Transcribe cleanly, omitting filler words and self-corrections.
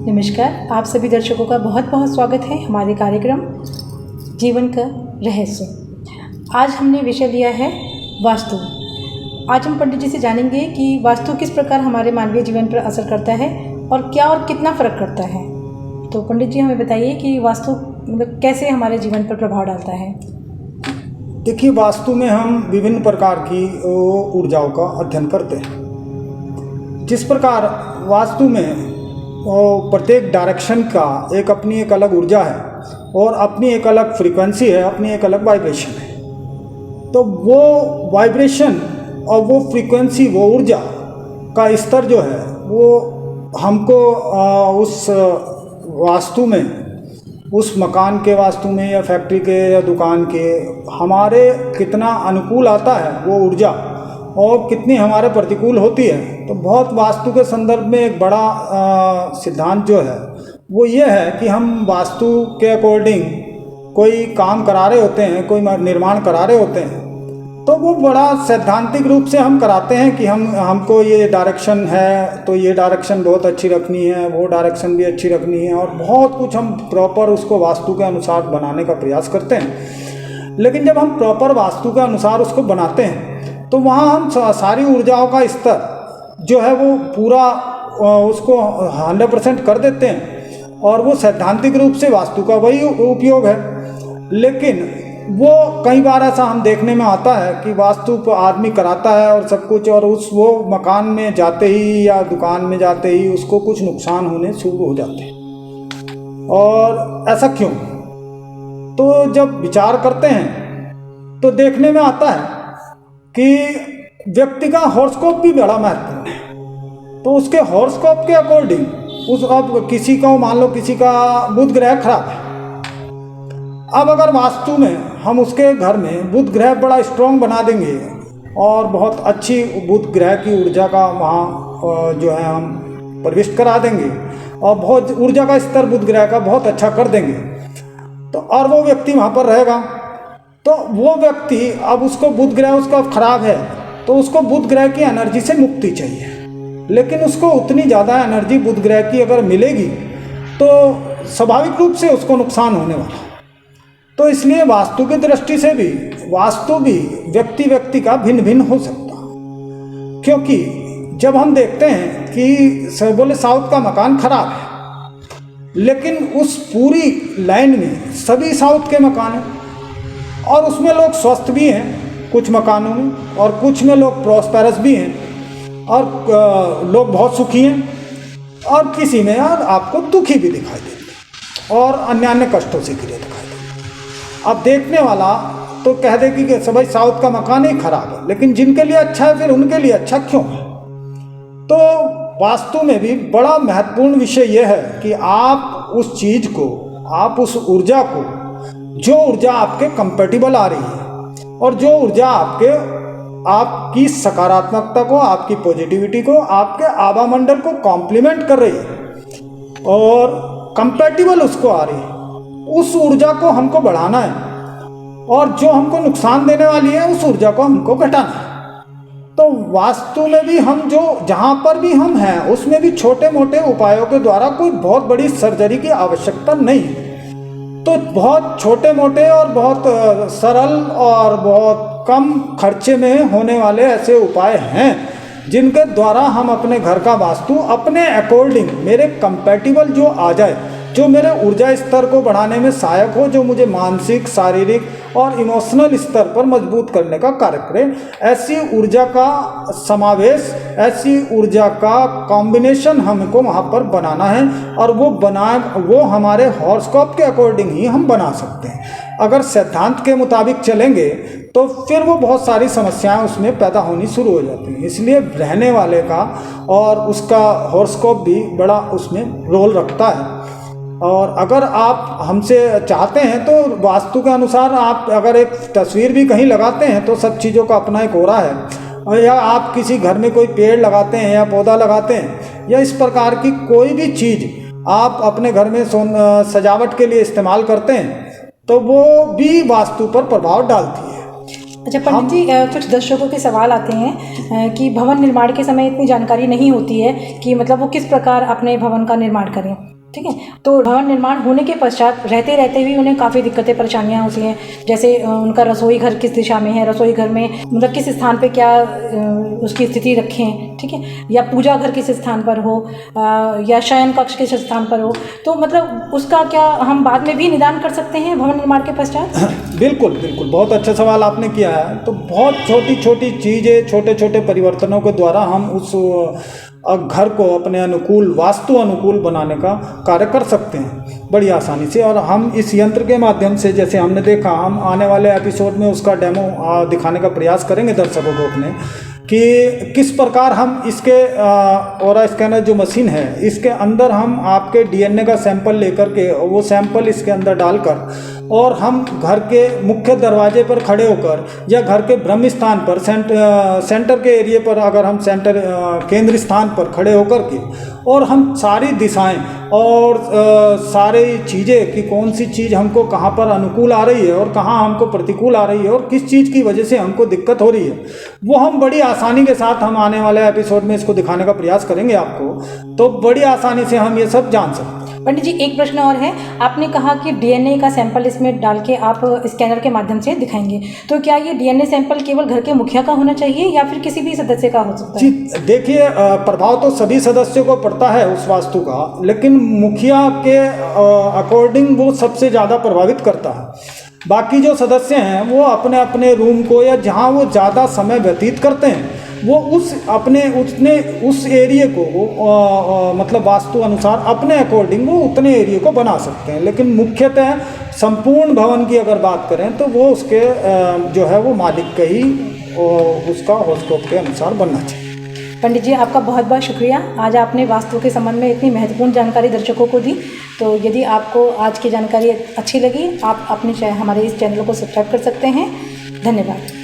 नमस्कार, आप सभी दर्शकों का बहुत बहुत स्वागत है हमारे कार्यक्रम जीवन का रहस्य। आज हमने विषय लिया है वास्तु। आज हम पंडित जी से जानेंगे कि वास्तु किस प्रकार हमारे मानवीय जीवन पर असर करता है और क्या और कितना फ़र्क करता है। तो पंडित जी हमें बताइए कि वास्तु मतलब कैसे हमारे जीवन पर प्रभाव डालता है। देखिए, वास्तु में हम विभिन्न प्रकार की ऊर्जाओं का अध्ययन करते हैं। जिस प्रकार वास्तु में प्रत्येक डायरेक्शन का अपनी एक अलग ऊर्जा है और अपनी एक अलग फ्रीक्वेंसी है, अपनी एक अलग वाइब्रेशन है। तो वो वाइब्रेशन और वो फ्रीक्वेंसी, वो ऊर्जा का स्तर जो है वो हमको उस वास्तु में, उस मकान के वास्तु में या फैक्ट्री के या दुकान के हमारे कितना अनुकूल आता है वो ऊर्जा और कितनी हमारे प्रतिकूल होती है। तो बहुत वास्तु के संदर्भ में एक बड़ा सिद्धांत जो है वो ये है कि हम वास्तु के अकॉर्डिंग कोई काम करा रहे होते हैं, कोई निर्माण करा रहे होते हैं, तो वो बड़ा सैद्धांतिक रूप से हम कराते हैं कि हमको ये डायरेक्शन है तो ये डायरेक्शन बहुत अच्छी रखनी है, वो डायरेक्शन भी अच्छी रखनी है, और बहुत कुछ हम प्रॉपर उसको वास्तु के अनुसार बनाने का प्रयास करते हैं। लेकिन जब हम प्रॉपर वास्तु के अनुसार उसको बनाते हैं तो वहाँ हम सारी ऊर्जाओं का स्तर जो है वो पूरा उसको 100% कर देते हैं और वो सैद्धांतिक रूप से वास्तु का वही उपयोग है। लेकिन वो कई बार ऐसा हम देखने में आता है कि वास्तु आदमी कराता है और सब कुछ, और वो मकान में जाते ही या दुकान में जाते ही उसको कुछ नुकसान होने शुरू हो जाते हैं। और ऐसा क्यों? तो जब विचार करते हैं तो देखने में आता है कि व्यक्ति का हॉरोस्कोप भी बड़ा महत्वपूर्ण है। तो उसके हॉरोस्कोप के अकॉर्डिंग अब किसी का, मान लो किसी का बुध ग्रह खराब है, अब अगर वास्तु में हम उसके घर में बुध ग्रह बड़ा स्ट्रॉन्ग बना देंगे और बहुत अच्छी बुध ग्रह की ऊर्जा का वहाँ जो है हम प्रविष्ट करा देंगे और बहुत ऊर्जा का स्तर बुध ग्रह का बहुत अच्छा कर देंगे, तो और वो व्यक्ति वहाँ पर रहेगा, तो वो व्यक्ति अब उसको बुध ग्रह उसका खराब है तो उसको बुध ग्रह की एनर्जी से मुक्ति चाहिए। लेकिन उसको उतनी ज़्यादा एनर्जी बुध ग्रह की अगर मिलेगी तो स्वाभाविक रूप से उसको नुकसान होने वाला। तो इसलिए वास्तु की दृष्टि से भी वास्तु भी व्यक्ति का भिन्न भिन्न हो सकता, क्योंकि जब हम देखते हैं कि बोले साउथ का मकान खराब है लेकिन उस पूरी लाइन में सभी साउथ के मकान हैं और उसमें लोग स्वस्थ भी हैं कुछ मकानों में, और कुछ में लोग प्रॉस्पेरस भी हैं और लोग बहुत सुखी हैं, और किसी में यार आपको दुखी भी दिखाई देंगे और अन्य कष्टों से घिरे दिखाई देंगे। अब देखने वाला तो कह दे कि भाई साउथ का मकान ही खराब है, लेकिन जिनके लिए अच्छा है फिर उनके लिए अच्छा क्यों है? तो वास्तु में भी बड़ा महत्वपूर्ण विषय यह है कि आप उस चीज़ को, आप उस ऊर्जा को, जो ऊर्जा आपके कंपेटिबल आ रही है और जो ऊर्जा आपकी सकारात्मकता को, आपकी पॉजिटिविटी को, आपके आभा मंडल को कॉम्प्लीमेंट कर रही है और कंपेटिबल उसको आ रही है, उस ऊर्जा को हमको बढ़ाना है, और जो हमको नुकसान देने वाली है उस ऊर्जा को हमको घटाना है। तो वास्तु में भी हम जहाँ पर भी हम हैं उसमें भी छोटे मोटे उपायों के द्वारा कोई बहुत बड़ी सर्जरी की आवश्यकता नहीं है। तो बहुत छोटे मोटे और बहुत सरल और बहुत कम खर्चे में होने वाले ऐसे उपाय हैं जिनके द्वारा हम अपने घर का वास्तु अपने अकॉर्डिंग, मेरे कंपैटिबल जो आ जाए, जो मेरे ऊर्जा स्तर को बढ़ाने में सहायक हो, जो मुझे मानसिक, शारीरिक और इमोशनल स्तर पर मजबूत करने का कार्य करे, ऐसी ऊर्जा का समावेश, ऐसी ऊर्जा का कॉम्बिनेशन हमको वहाँ पर बनाना है। और वो हमारे हॉरोस्कोप के अकॉर्डिंग ही हम बना सकते हैं। अगर सिद्धांत के मुताबिक चलेंगे तो फिर वो बहुत सारी समस्याएं उसमें पैदा होनी शुरू हो जाती हैं। इसलिए रहने वाले का और उसका हॉरोस्कोप भी बड़ा उसमें रोल रखता है। और अगर आप हमसे चाहते हैं तो वास्तु के अनुसार आप अगर एक तस्वीर भी कहीं लगाते हैं तो सब चीज़ों का अपना एक ओरा है, और या आप किसी घर में कोई पेड़ लगाते हैं या पौधा लगाते हैं या इस प्रकार की कोई भी चीज़ आप अपने घर में सजावट के लिए इस्तेमाल करते हैं तो वो भी वास्तु पर प्रभाव डालती है। अच्छा पंडित जी, कुछ दर्शकों के सवाल आते हैं कि भवन निर्माण के समय इतनी जानकारी नहीं होती है कि मतलब वो किस प्रकार अपने भवन का निर्माण करें। ठीक है। तो भवन निर्माण होने के पश्चात रहते रहते भी उन्हें काफ़ी दिक्कतें परेशानियाँ होती हैं, जैसे उनका रसोई घर किस दिशा में है, रसोई घर में मतलब किस स्थान पे क्या उसकी स्थिति रखें, ठीक है, या पूजा घर किस स्थान पर हो, या शयन कक्ष किस स्थान पर हो, तो मतलब उसका क्या हम बाद में भी निदान कर सकते हैं भवन निर्माण के पश्चात? बिल्कुल बिल्कुल, बहुत अच्छा सवाल आपने किया है। तो बहुत छोटी छोटी चीज़ें, छोटे छोटे परिवर्तनों के द्वारा हम उस घर को अपने अनुकूल, वास्तु अनुकूल बनाने का कार्य कर सकते हैं बड़ी आसानी से। और हम इस यंत्र के माध्यम से, जैसे हमने देखा, हम आने वाले एपिसोड में उसका डेमो दिखाने का प्रयास करेंगे दर्शकों को अपने, कि किस प्रकार हम इसके ऑरा स्कैनर जो मशीन है, इसके अंदर हम आपके डीएनए का सैंपल लेकर के, वो सैंपल इसके अंदर डालकर, और हम घर के मुख्य दरवाजे पर खड़े होकर या घर के ब्रह्म स्थान पर, सेंटर के एरिया पर, अगर हम केंद्र स्थान पर खड़े होकर के, और हम सारी दिशाएं और सारी चीज़ें कि कौन सी चीज़ हमको कहाँ पर अनुकूल आ रही है और कहाँ हमको प्रतिकूल आ रही है और किस चीज़ की वजह से हमको दिक्कत हो रही है, वो हम बड़ी आसानी के साथ हम आने वाले एपिसोड में इसको दिखाने का प्रयास करेंगे आपको। तो बड़ी आसानी से हम ये सब जान सकते हैं। पंडित जी, एक प्रश्न और है। आपने कहा कि डीएनए का सैंपल इसमें डाल के आप स्कैनर के माध्यम से दिखाएंगे, तो क्या ये डीएनए सैंपल केवल घर के मुखिया का होना चाहिए या फिर किसी भी सदस्य का हो सकता है? जी देखिए, प्रभाव तो सभी सदस्यों को पड़ता है उस वास्तु का, लेकिन मुखिया के अकॉर्डिंग वो सबसे ज़्यादा प्रभावित करता है। बाकी जो सदस्य हैं वो अपने अपने रूम को, या जहाँ वो ज़्यादा समय व्यतीत करते हैं, वो उस एरिया को मतलब वास्तु अनुसार अपने अकॉर्डिंग वो उतने एरिया को बना सकते हैं। लेकिन मुख्यतः संपूर्ण भवन की अगर बात करें तो वो उसके जो है वो मालिक का ही उसका हॉरोस्कोप के अनुसार बनना चाहिए। पंडित जी, आपका बहुत बहुत शुक्रिया। आज आपने वास्तु के संबंध में इतनी महत्वपूर्ण जानकारी दर्शकों को दी। तो यदि आपको आज की जानकारी अच्छी लगी, आप अपने हमारे इस चैनल को सब्सक्राइब कर सकते हैं। धन्यवाद।